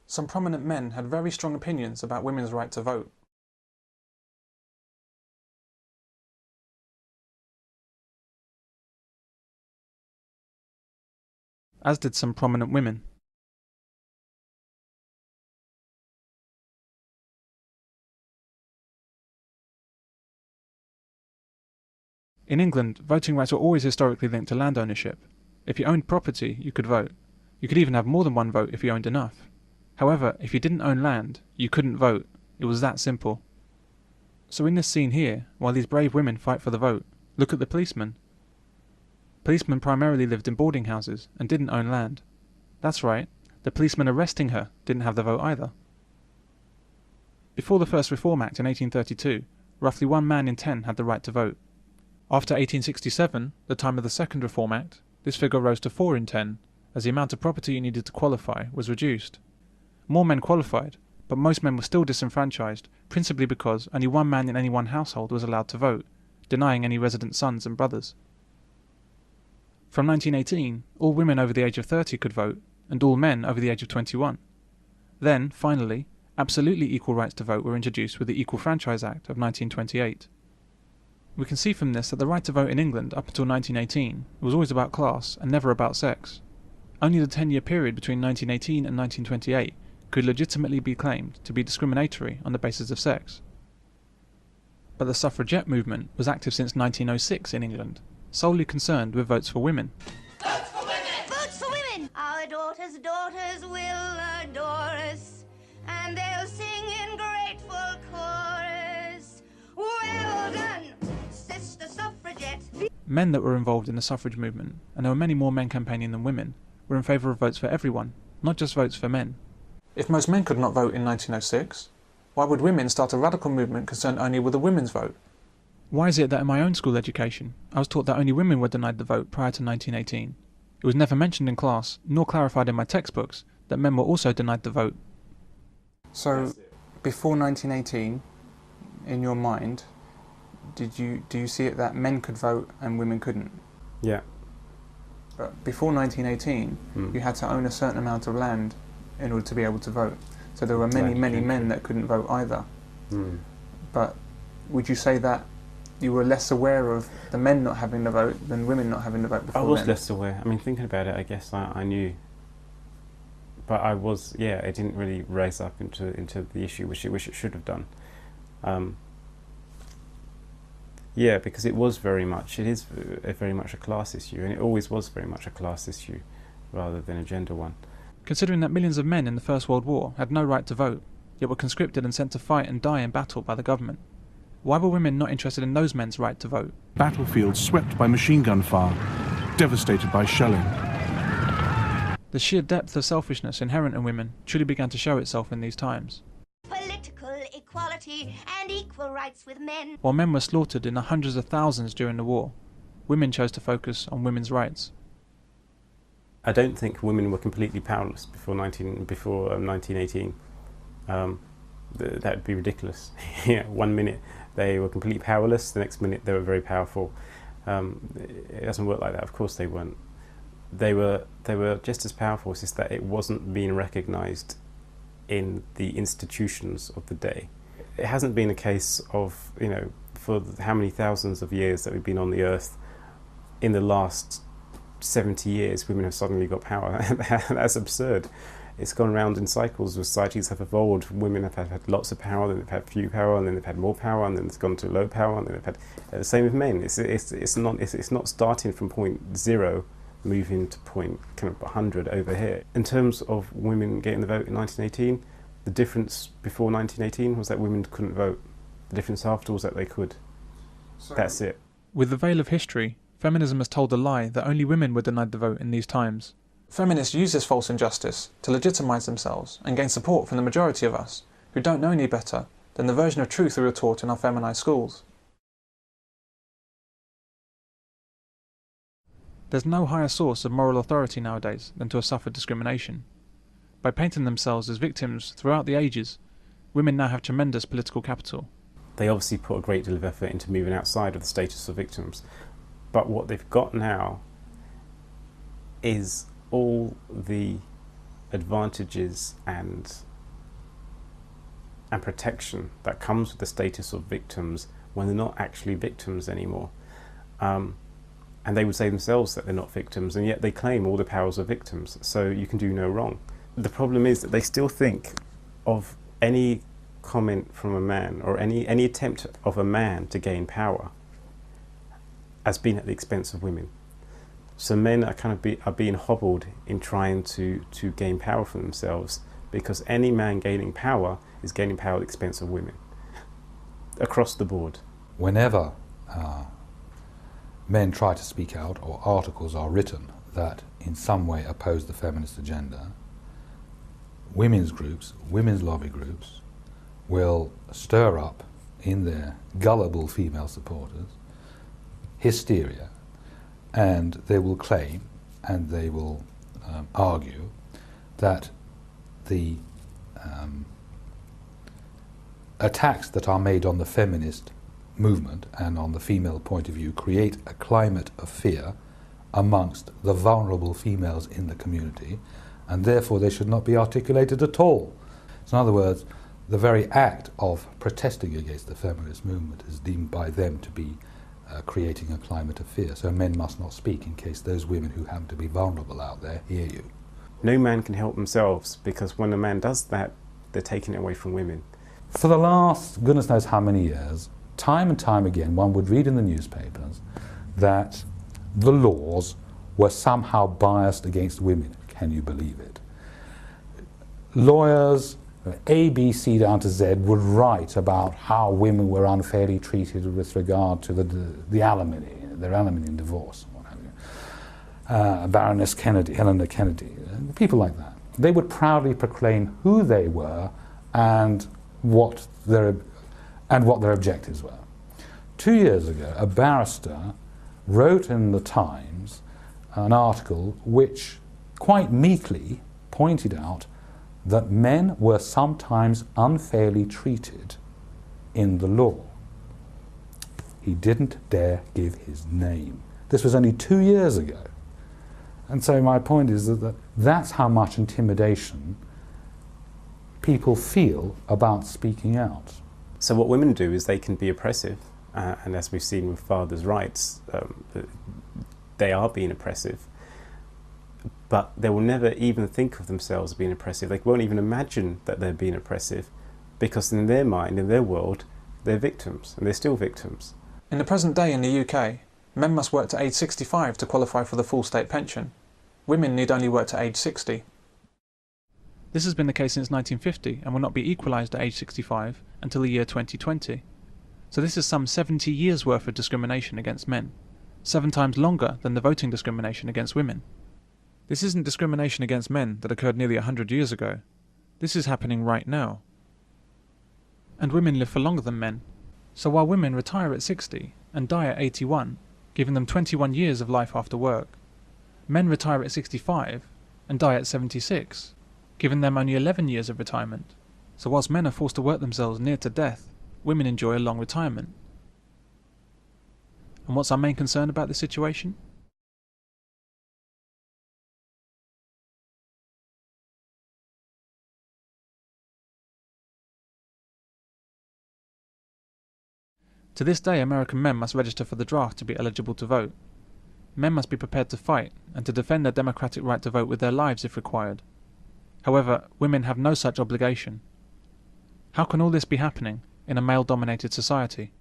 Some prominent men had very strong opinions about women's right to vote. As did some prominent women. In England, voting rights were always historically linked to land ownership. If you owned property, you could vote. You could even have more than one vote if you owned enough. However, if you didn't own land, you couldn't vote. It was that simple. So in this scene here, while these brave women fight for the vote, look at the policemen. Policemen primarily lived in boarding houses and didn't own land. That's right, the policeman arresting her didn't have the vote either. Before the first Reform Act in 1832, roughly 1 man in 10 had the right to vote. After 1867, the time of the Second Reform Act, this figure rose to 4 in 10, as the amount of property you needed to qualify was reduced. More men qualified, but most men were still disenfranchised, principally because only 1 man in any one household was allowed to vote, denying any resident sons and brothers. From 1918, all women over the age of 30 could vote, and all men over the age of 21. Then, finally, absolutely equal rights to vote were introduced with the Equal Franchise Act of 1928. We can see from this that the right to vote in England up until 1918 was always about class and never about sex. Only the 10-year period between 1918 and 1928 could legitimately be claimed to be discriminatory on the basis of sex. But the suffragette movement was active since 1906 in England, solely concerned with votes for women. Votes for women! Votes for women! Our daughters' daughters will adore us, and they'll sing in grateful chorus. Well done, Sister Suffragette! Men that were involved in the suffrage movement, and there were many more men campaigning than women, were in favour of votes for everyone, not just votes for men. If most men could not vote in 1906, why would women start a radical movement concerned only with the women's vote? Why is it that in my own school education, I was taught that only women were denied the vote prior to 1918? It was never mentioned in class, nor clarified in my textbooks, that men were also denied the vote. So, before 1918, in your mind, do you see it that men could vote and women couldn't? Yeah. But before 1918, you had to own a certain amount of land in order to be able to vote. So there were many men that couldn't vote either. But would you say that you were less aware of the men not having the vote than women not having the vote before I was then? less aware. I mean, thinking about it, I guess I knew. But I was, it didn't really rise up into the issue, which it should have done. Because it is very much a class issue, and it always was very much a class issue rather than a gender one. Considering that millions of men in the First World War had no right to vote, yet were conscripted and sent to fight and die in battle by the government, why were women not interested in those men's right to vote? Battlefields swept by machine gun fire, devastated by shelling. The sheer depth of selfishness inherent in women truly began to show itself in these times. Political equality and equal rights with men. While men were slaughtered in the hundreds of thousands during the war, women chose to focus on women's rights. I don't think women were completely powerless before 1918. That would be ridiculous. 1 minute they were completely powerless, the next minute they were very powerful. It doesn't work like that. Of course they weren't. They were just as powerful. It's just that it wasn't being recognised in the institutions of the day. It hasn't been a case of, for how many thousands of years that we've been on the earth, in the last 70 years women have suddenly got power. That's absurd. It's gone around in cycles. Societies have evolved. Women have had lots of power, then they've had few power, and then they've had more power, and then it's gone to low power, and then they've had the same with men. It's not starting from point 0, moving to point 100 over here. In terms of women getting the vote in 1918, the difference before 1918 was that women couldn't vote. The difference after was that they could. That's it. With the veil of history, feminism has told a lie that only women were denied the vote in these times. Feminists use this false injustice to legitimise themselves and gain support from the majority of us, who don't know any better than the version of truth we were taught in our feminised schools. There's no higher source of moral authority nowadays than to have suffered discrimination. By painting themselves as victims throughout the ages, women now have tremendous political capital. They obviously put a great deal of effort into moving outside of the status of victims, but what they've got now is all the advantages and protection that comes with the status of victims when they're not actually victims anymore. And they would say themselves that they're not victims, and yet they claim all the powers of victims, so you can do no wrong. The problem is that they still think of any comment from a man or any attempt of a man to gain power as being at the expense of women. So men are are being hobbled in trying to gain power for themselves, because any man gaining power is gaining power at the expense of women, across the board. Whenever men try to speak out, or articles are written that in some way oppose the feminist agenda, women's groups, women's lobby groups, will stir up in their gullible female supporters hysteria, and they will claim and they will argue that the attacks that are made on the feminist movement and on the female point of view create a climate of fear amongst the vulnerable females in the community, and therefore they should not be articulated at all. So in other words, the very act of protesting against the feminist movement is deemed by them to be creating a climate of fear. So men must not speak in case those women who happen to be vulnerable out there hear you. No man can help themselves, because when a man does that, they're taking it away from women. For the last goodness knows how many years, time and time again, one would read in the newspapers that the laws were somehow biased against women. Can you believe it? Lawyers, A, B, C down to Z, would write about how women were unfairly treated with regard to the alimony, their alimony in divorce, or what have you. Baroness Kennedy, Helena Kennedy, people like that. They would proudly proclaim who they were and what their objectives were. 2 years ago, a barrister wrote in the Times an article which quite meekly pointed out that men were sometimes unfairly treated in the law. He didn't dare give his name. This was only 2 years ago. And so my point is that that's how much intimidation people feel about speaking out. So what women do is they can be oppressive, and as we've seen with fathers' rights, they are being oppressive, but they will never even think of themselves being oppressive. They won't even imagine that they're being oppressive, because in their mind, in their world, they're victims, and they're still victims. In the present day in the UK, men must work to age 65 to qualify for the full state pension. Women need only work to age 60. This has been the case since 1950 and will not be equalised at age 65 until the year 2020. So this is some 70 years worth of discrimination against men, 7 times longer than the voting discrimination against women. This isn't discrimination against men that occurred nearly 100 years ago. This is happening right now. And women live for longer than men. So while women retire at 60 and die at 81, giving them 21 years of life after work, men retire at 65 and die at 76, giving them only 11 years of retirement. So whilst men are forced to work themselves near to death, women enjoy a long retirement. And what's our main concern about this situation? To this day, American men must register for the draft to be eligible to vote. Men must be prepared to fight and to defend their democratic right to vote with their lives if required. However, women have no such obligation. How can all this be happening in a male-dominated society?